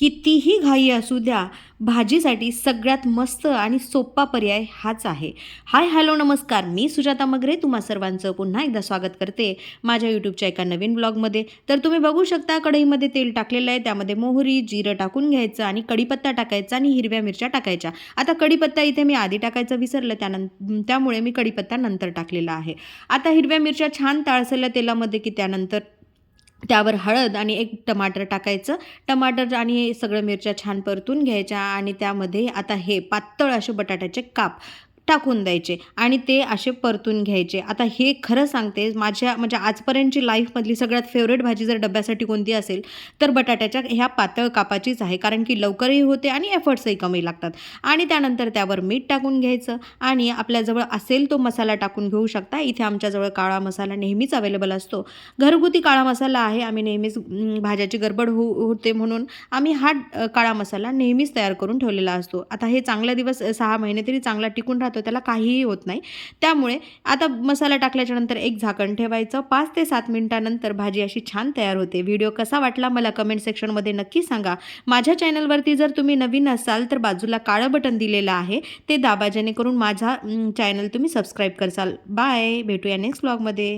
कितीही घाई असू द्या, भाजीसाठी सगळ्यात मस्त आणि सोपा पर्याय हाच आहे. हाय, हॅलो, नमस्कार. मी सुजाता मगरे तुम्हा सर्वांचं पुन्हा एकदा स्वागत करते माझ्या यूट्यूबच्या एका नवीन ब्लॉगमध्ये. तर तुम्ही बघू शकता कढईमध्ये तेल टाकलेलं आहे. त्यामध्ये मोहरी, जिरं टाकून घ्यायचं आणि कढीपत्ता टाकायचा आणि हिरव्या मिरच्या टाकायच्या. आता कढीपत्ता इथे मी आधी टाकायचं विसरलं, त्यामुळे मी कढीपत्ता नंतर टाकलेला आहे. आता हिरव्या मिरच्या छान ताळसल्या तेलामध्ये की त्यानंतर त्यावर हळद आणि एक टमाटर टाकायचं. टमाटर आणि सगळ्या मिरच्या छान परतून घ्यायच्या आणि त्यामध्ये आता हे पातळ असे बटाट्याचे काप टाकून द्यायचे आणि ते असे परतून घ्यायचे. आता हे खरं सांगते, माझ्या म्हणजे आजपर्यंतची लाईफमधली सगळ्यात फेवरेट भाजी जर डब्यासाठी कोणती असेल तर बटाट्याच्या ह्या पातळ कापाचीच आहे. कारण की लवकरही होते आणि एफर्ट्सही कमी लागतात. आणि त्यानंतर त्यावर मीठ टाकून घ्यायचं आणि आपल्याजवळ असेल तो मसाला टाकून घेऊ शकता. इथे आमच्याजवळ काळा मसाला नेहमीच अवेलेबल असतो. घरगुती काळा मसाला आहे. आम्ही नेहमीच भाज्याची गडबड होते म्हणून आम्ही हा काळा मसाला नेहमीच तयार करून ठेवलेला असतो. आता हे चांगला दिवस 6 महिने तरी चांगला टिकून राहतो, त्याला काहीही होत नाही. त्यामुळे आता मसाला टाकल्याच्यानंतर एक झाकण ठेवायचं. 5 ते 7 मिनिटानंतर भाजी अशी छान तयार होते. व्हिडिओ कसा वाटला मला कमेंट सेक्शनमध्ये नक्की सांगा. माझ्या चॅनलवरती जर तुम्ही नवीन असाल तर बाजूला काळं बटन दिलेलं आहे, ते दाबा, जेणेकरून माझा चॅनल तुम्ही सबस्क्राईब करसाल. बाय, भेटूया नेक्स्ट ब्लॉगमध्ये.